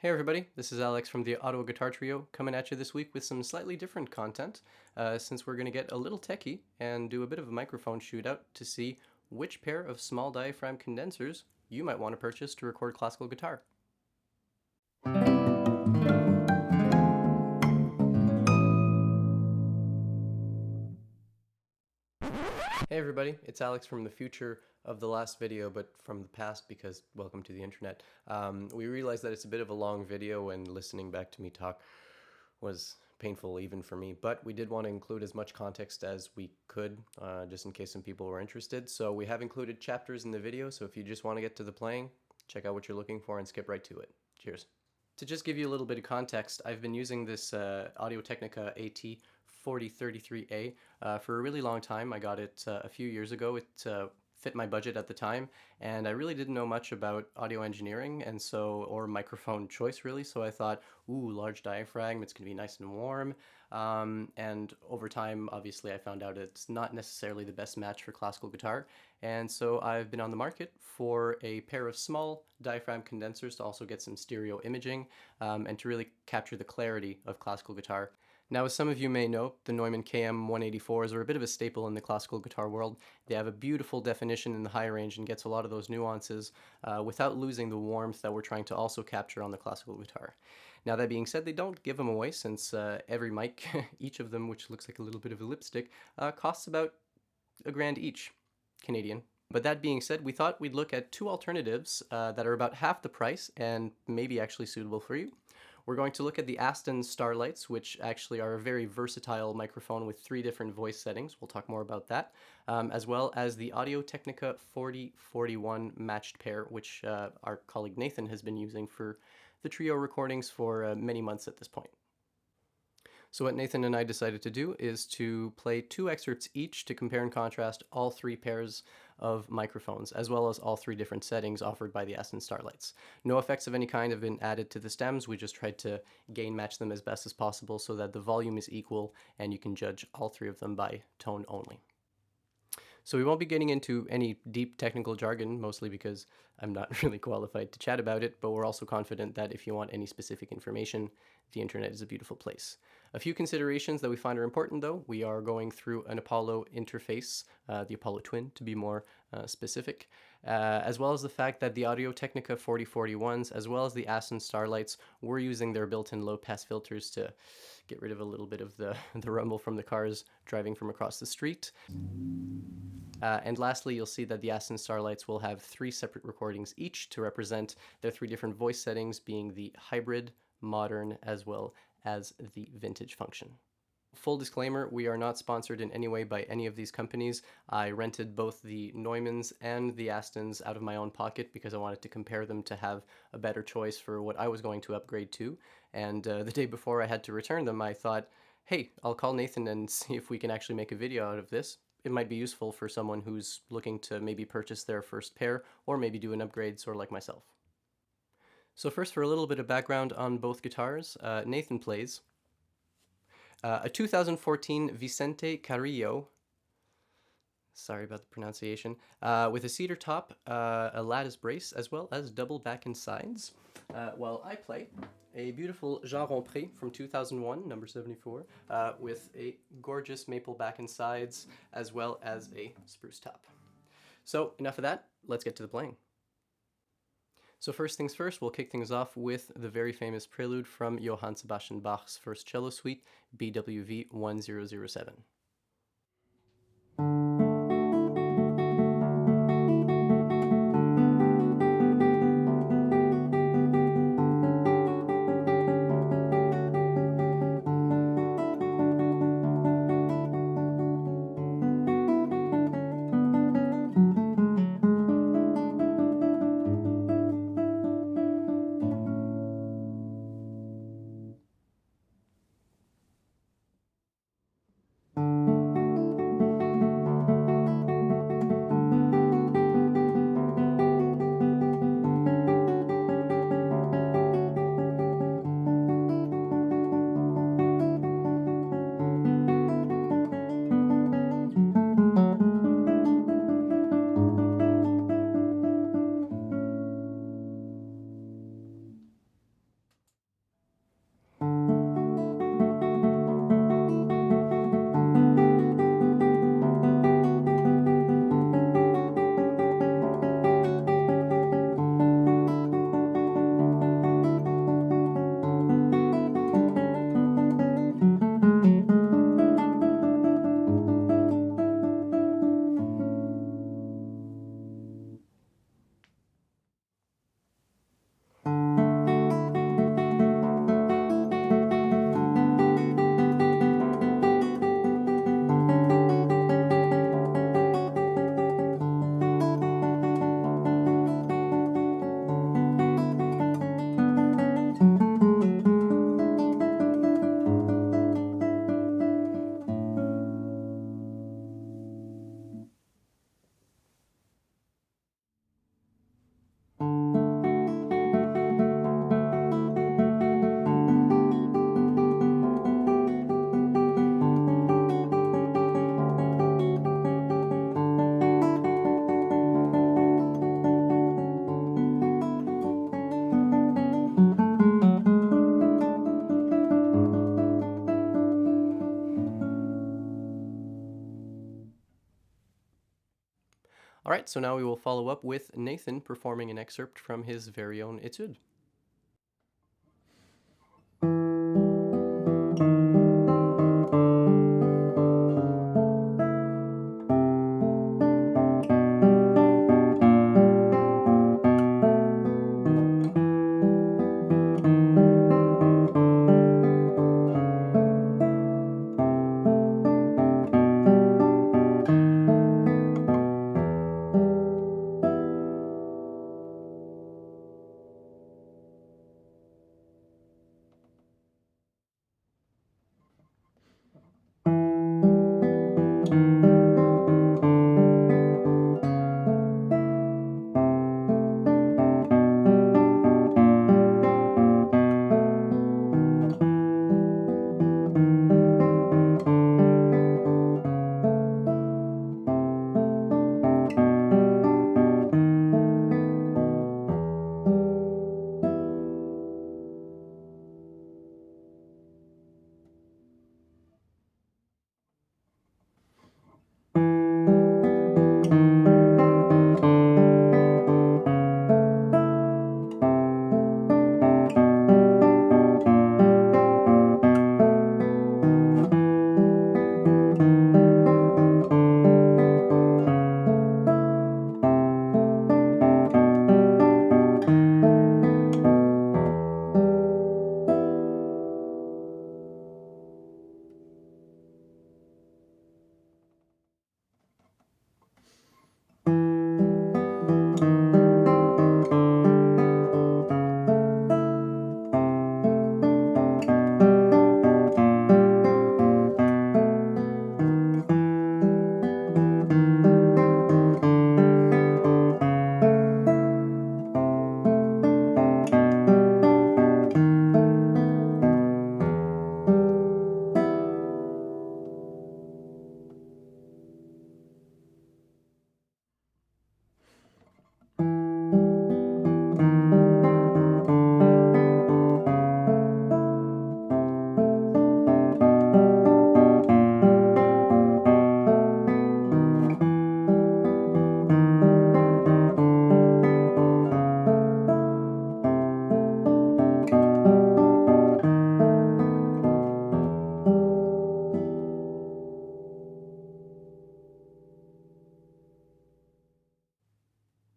Hey everybody, this is Alex from the Ottawa Guitar Trio coming at you this week with some slightly different content since we're going to get a little techie and do a bit of a microphone shootout to see which pair of small diaphragm condensers you might want to purchase to record classical guitar. Hey everybody, it's Alex from the future of the last video, but from the past because welcome to the internet. We realized that it's a bit of a long video and listening back to me talk was painful even for me, but we did want to include as much context as we could just in case some people were interested. So we have included chapters in the video, so if you just want to get to the playing, check out what you're looking for and skip right to it. Cheers. To just give you a little bit of context, I've been using this Audio Technica AT 4033A for a really long time. I got it a few years ago. It fit my budget at the time, and I really didn't know much about audio engineering or microphone choice really, so I thought, ooh, large diaphragm, it's gonna be nice and warm. And over time, obviously, I found out it's not necessarily the best match for classical guitar, and so I've been on the market for a pair of small diaphragm condensers to also get some stereo imaging and to really capture the clarity of classical guitar. Now, as some of you may know, the Neumann KM184s are a bit of a staple in the classical guitar world. They have a beautiful definition in the high range and gets a lot of those nuances without losing the warmth that we're trying to also capture on the classical guitar. Now, that being said, they don't give them away since every mic, each of them, which looks like a little bit of a lipstick, costs about $1,000 each, Canadian. But that being said, we thought we'd look at two alternatives that are about half the price and maybe actually suitable for you. We're going to look at the Aston Starlights, which actually are a very versatile microphone with 3 different voice settings. We'll talk more about that, as well as the Audio Technica 4041 matched pair, which our colleague Nathan has been using for the trio recordings for many months at this point. So what Nathan and I decided to do is to play 2 excerpts each to compare and contrast all 3 pairs of microphones, as well as all 3 different settings offered by the Aston Starlights. No effects of any kind have been added to the stems. We just tried to gain match them as best as possible so that the volume is equal and you can judge all 3 of them by tone only. So we won't be getting into any deep technical jargon, mostly because I'm not really qualified to chat about it, but we're also confident that if you want any specific information, the internet is a beautiful place. A few considerations that we find are important, though. We are going through an Apollo interface, the Apollo Twin to be more specific, as well as the fact that the Audio Technica 4041s, as well as the Aston Starlights, were using their built-in low-pass filters to get rid of a little bit of the rumble from the cars driving from across the street. And lastly, you'll see that the Aston Starlights will have 3 separate recordings each to represent their 3 different voice settings, being the hybrid, modern, as well as the vintage function. Full disclaimer, we are not sponsored in any way by any of these companies. I rented both the Neumanns and the Astons out of my own pocket because I wanted to compare them to have a better choice for what I was going to upgrade to. And the day before I had to return them, I thought, hey, I'll call Nathan and see if we can actually make a video out of this. It might be useful for someone who's looking to maybe purchase their first pair or maybe do an upgrade, sort of like myself. So first, for a little bit of background on both guitars, Nathan plays a 2014 Vicente Carrillo, sorry about the pronunciation, with a cedar top, a lattice brace, as well as double back and sides, while I play a beautiful Jean Rompré from 2001, number 74, with a gorgeous maple back and sides, as well as a spruce top. So enough of that, let's get to the playing. So first things first, we'll kick things off with the very famous prelude from Johann Sebastian Bach's First Cello Suite, BWV 1007. Alright, so now we will follow up with Nathan performing an excerpt from his very own Etude.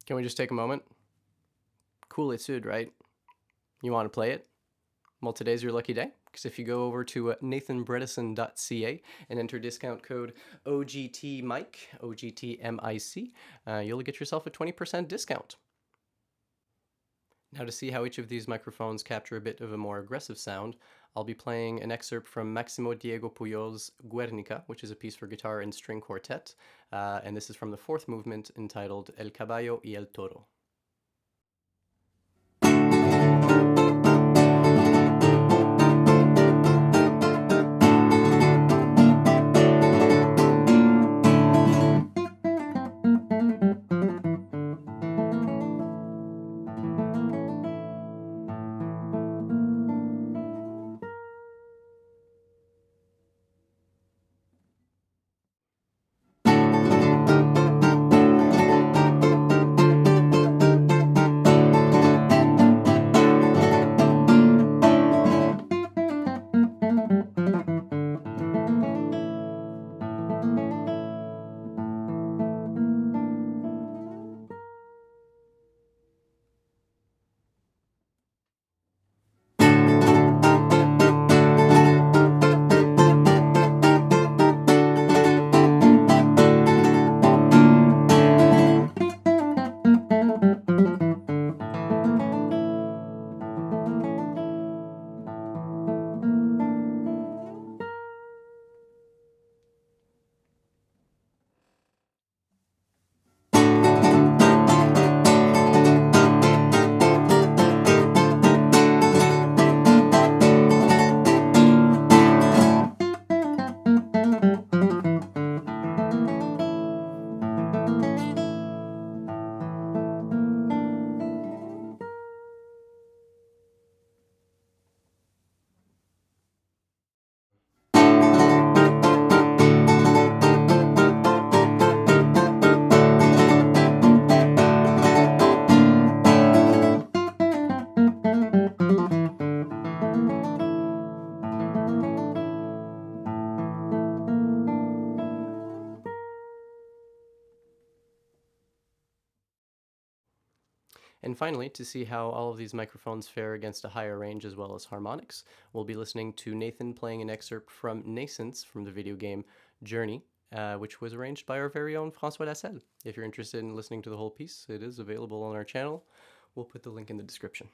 Can we just take a moment? Cool Etude, right? You want to play it? Well, today's your lucky day, because if you go over to nathanbredeson.ca and enter discount code OGTMIC, OGTMIC, you'll get yourself a 20% discount. Now, to see how each of these microphones capture a bit of a more aggressive sound, I'll be playing an excerpt from Maximo Diego Pujol's Guernica, which is a piece for guitar and string quartet, and this is from the fourth movement entitled El Caballo y el Toro. finally, to see how all of these microphones fare against a higher range as well as harmonics, we'll be listening to Nathan playing an excerpt from Nascence from the video game Journey, which was arranged by our very own François Lasselle. If you're interested in listening to the whole piece, it is available on our channel. We'll put the link in the description.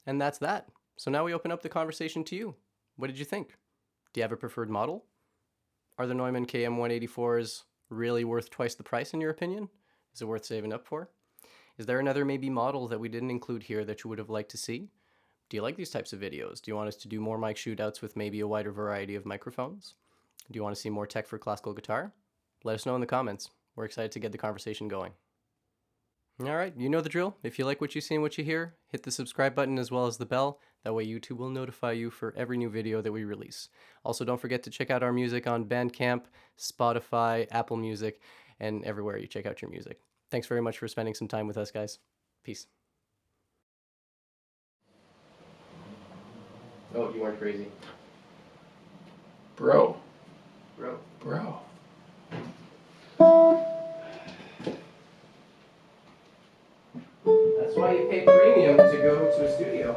And that's that. So now we open up the conversation to you. What did you think? Do you have a preferred model? Are the Neumann KM184s really worth twice the price in your opinion? Is it worth saving up for? Is there another maybe model that we didn't include here that you would have liked to see? Do you like these types of videos? Do you want us to do more mic shootouts with maybe a wider variety of microphones? Do you want to see more tech for classical guitar? Let us know in the comments. We're excited to get the conversation going. All right, you know the drill. If you like what you see and what you hear, hit the subscribe button as well as the bell. That way YouTube will notify you for every new video that we release. Also, don't forget to check out our music on Bandcamp, Spotify, Apple Music, and everywhere you check out your music. Thanks very much for spending some time with us, guys. Peace. Oh, you weren't crazy. Bro. That's why you pay premium to go to a studio.